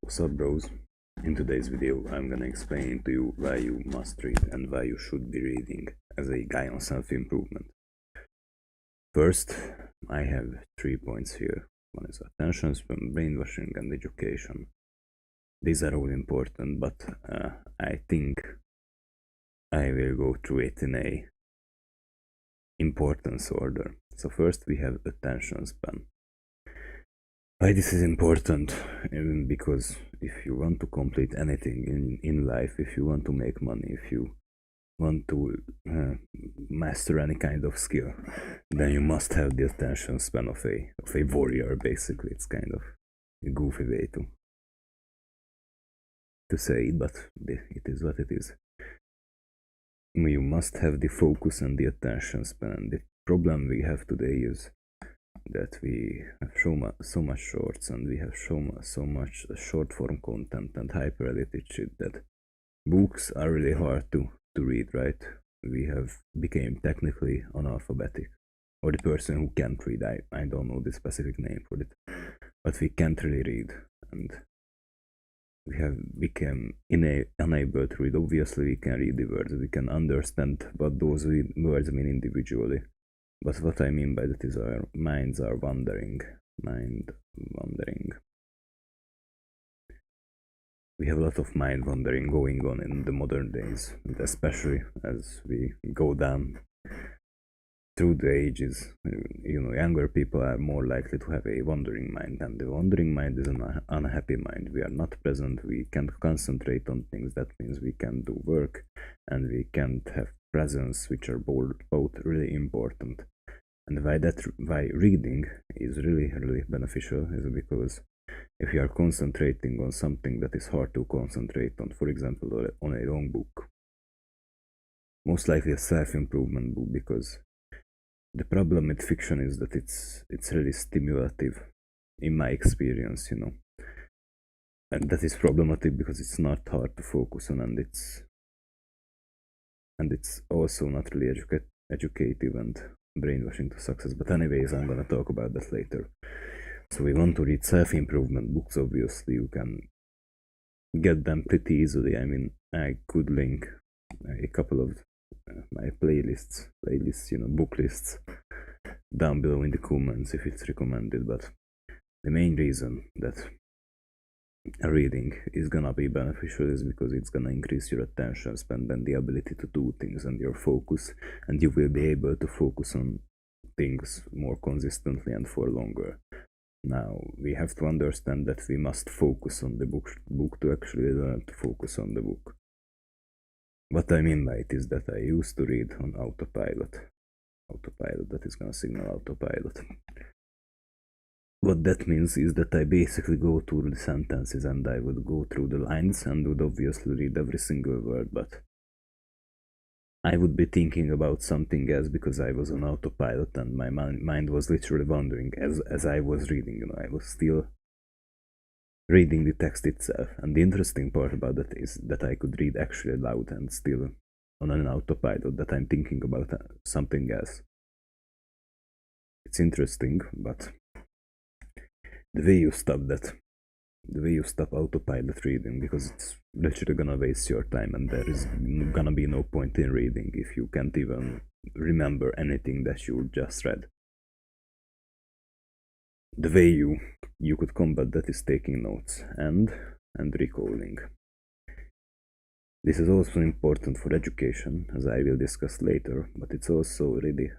What's up, bros? In today's video I'm gonna explain to you why you must read and why you should be reading as a guy on self-improvement. First, I have 3 points here. One is attention span, brainwashing, and education. These are all important, but I think I will go through it in a importance order. So first we have attention span. Why this is important? Because if you want to complete anything in life, if you want to make money, if you want to master any kind of skill, then you must have the attention span of a warrior. Basically, it's kind of a goofy way to say it, but it is what it is. You must have the focus and the attention span. The problem we have today is that we have so much shorts, and we have so much short form content and hyper edited shit that books are really hard to read, right? We have become technically analphabetic, or the person who can't read. I don't know the specific name for it, but we can't really read, and we have become unable to read. Obviously we can read the words, we can understand what those words mean individually. But what I mean by that is our minds are wandering. We have a lot of mind wandering going on in the modern days, and especially as we go down through the ages. Younger people are more likely to have a wandering mind, and the wandering mind is an unhappy mind. We are not present, we can't concentrate on things. That means we can't do work, and we can't have presence, which are both really important. And why reading is really beneficial is because if you are concentrating on something that is hard to concentrate on, for example on a long book, most likely a self-improvement book, because the problem with fiction is that it's really stimulative in my experience, and that is problematic because it's not hard to focus on, and it's also not really educative and brainwashing to success. But anyways, I'm gonna talk about that later. So we want to read self-improvement books. Obviously you can get them pretty easily. I mean, I could link a couple of my playlists, book lists down below in the comments if it's recommended. But the main reason that reading is gonna be beneficial is because it's gonna increase your attention span and the ability to do things and your focus, and you will be able to focus on things more consistently and for longer. Now we have to understand that we must focus on the book to actually learn to focus on the book. What I mean by it is that I used to read on autopilot, that is gonna signal autopilot. What that means is that I basically go through the sentences and I would go through the lines and would obviously read every single word, but I would be thinking about something else because I was on autopilot, and my mind was literally wandering as I was reading. I was still reading the text itself. And the interesting part about that is that I could read actually loud and still on an autopilot, that I'm thinking about something else. It's interesting, but the way you stop autopilot reading, because it's literally gonna waste your time, and there is gonna be no point in reading if you can't even remember anything that you just read. The way you could combat that is taking notes and recalling. This is also important for education, as I will discuss later, but it's also really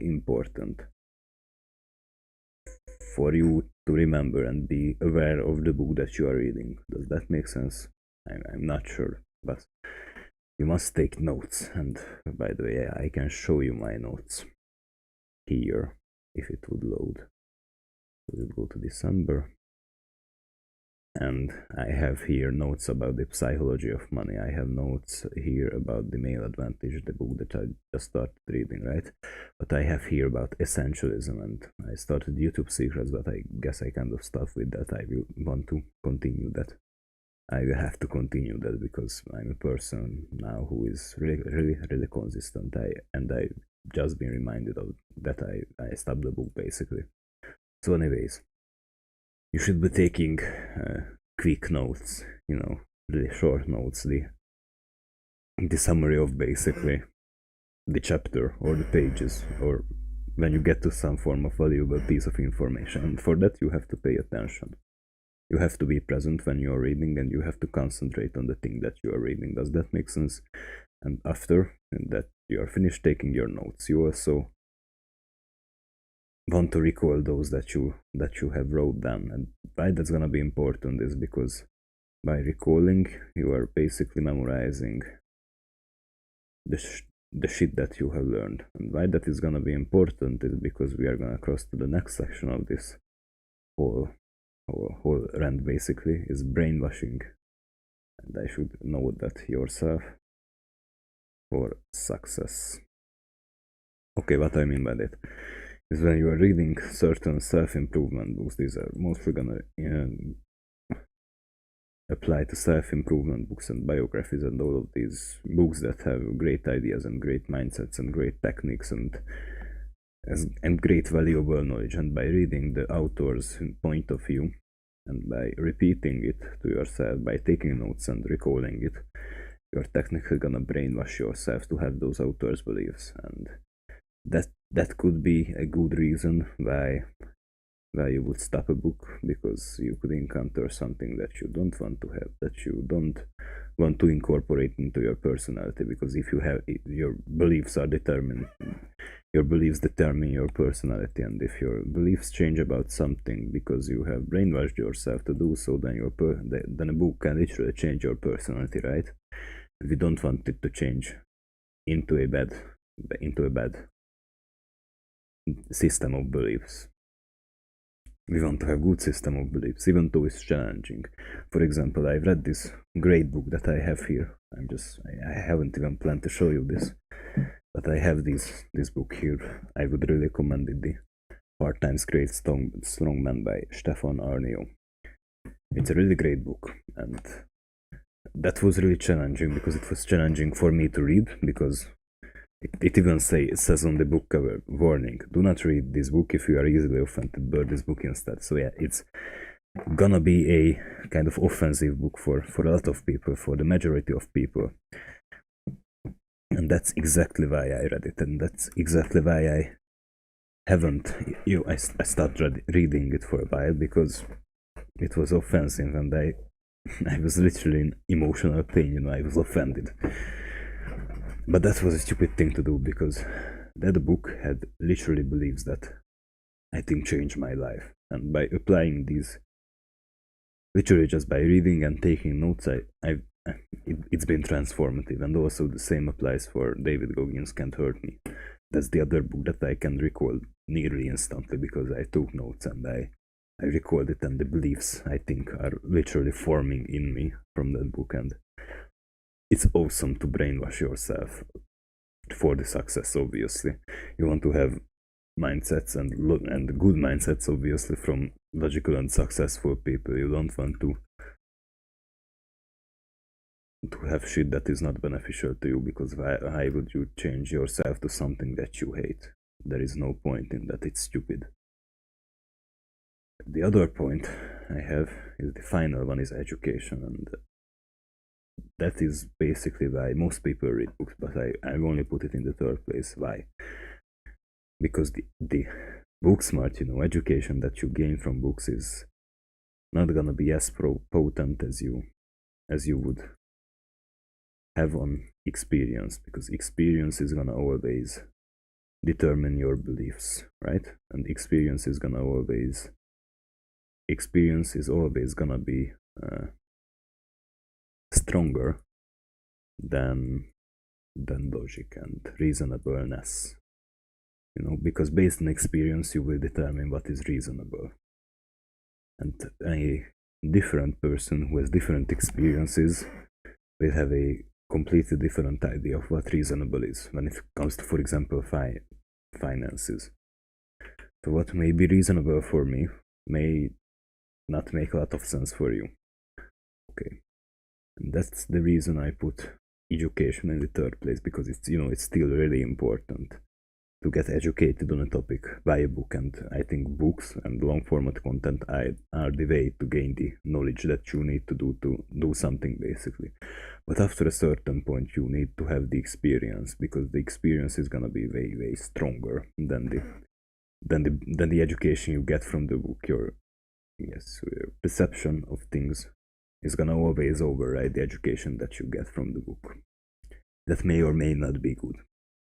important for you to remember and be aware of the book that you are reading. Does that make sense? I'm not sure, but you must take notes. And by the way, I can show you my notes here if it would load. We'll go to December, and I have here notes about the psychology of money. I have notes here about the male advantage, the book that I just started reading, right? But I have here about essentialism, and I started YouTube Secrets, but I guess I kind of stopped with that. I will want to continue that. I will have to continue that because I'm a person now who is really consistent. I've just been reminded of that I stopped the book basically. So anyways, you should be taking quick notes, you know, really short notes, the summary of basically the chapter or the pages, or when you get to some form of valuable piece of information. And for that you have to pay attention. You have to be present when you are reading, and you have to concentrate on the thing that you are reading. Does that make sense? And after that you are finished taking your notes, you also want to recall those that you have wrote down. And why that's gonna be important is because by recalling you are basically memorizing the shit that you have learned. And why that is gonna be important is because we are gonna cross to the next section of this whole rant, basically, is brainwashing. And I should know that yourself for success. Okay, what I mean by that is when you are reading certain self-improvement books, these are mostly gonna apply to self-improvement books and biographies and all of these books that have great ideas and great mindsets and great techniques and great valuable knowledge. And by reading the author's point of view and by repeating it to yourself, by taking notes and recalling it, you're technically gonna brainwash yourself to have those authors' beliefs. And that could be a good reason why you would stop a book, because you could encounter something that you don't want to have, that you don't want to incorporate into your personality. Because if you have, your beliefs are determined, your beliefs determine your personality, and if your beliefs change about something because you have brainwashed yourself to do so, then a book can literally change your personality, right? We don't want it to change into a bad system of beliefs. We want to have good system of beliefs, even though it's challenging. For example, I've read this great book that I have here. I haven't even planned to show you this, but I have this book here. I would really recommend it, The Part-Time's Great Strongman by Stefan Arnio. It's a really great book, and that was really challenging, because it was challenging for me to read, because it even says on the book cover, warning, do not read this book if you are easily offended, burn this book instead. So yeah, it's gonna be a kind of offensive book for a lot of people, for the majority of people. And that's exactly why I read it, and that's exactly why I haven't, I stopped reading it for a while, because it was offensive, and I was literally in emotional pain, I was offended. But that was a stupid thing to do, because that book had literally beliefs that I think changed my life. And by applying these, literally just by reading and taking notes, it's been transformative. And also the same applies for David Goggins' Can't Hurt Me. That's the other book that I can recall nearly instantly, because I took notes and I recalled it, and the beliefs, I think, are literally forming in me from that book. And it's awesome to brainwash yourself for the success. Obviously, you want to have mindsets and good mindsets, obviously, from logical and successful people. You don't want to have shit that is not beneficial to you, because why would you change yourself to something that you hate? There is no point in that. It's stupid. The other point I have is the final one, is education, and that is basically why most people read books, but I've only put it in the third place. Why? Because the book smart, education that you gain from books is not gonna be as potent as you would have on experience, because experience is gonna always determine your beliefs, right? And experience is always gonna be stronger than logic and reasonableness, because based on experience you will determine what is reasonable, and a different person who has different experiences will have a completely different idea of what reasonable is when it comes to, for example, finances. So what may be reasonable for me may not make a lot of sense for you. Okay, and that's the reason I put education in the third place, because it's still really important. to get educated on a topic by a book, and I think books and long format content are the way to gain the knowledge that you need to do something basically. But after a certain point you need to have the experience, because the experience is gonna be way stronger than the education you get from the book. Your perception of things is gonna always override the education that you get from the book. That may or may not be good,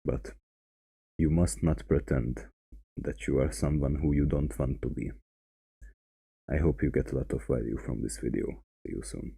but you must not pretend that you are someone who you don't want to be. I hope you get a lot of value from this video. See you soon.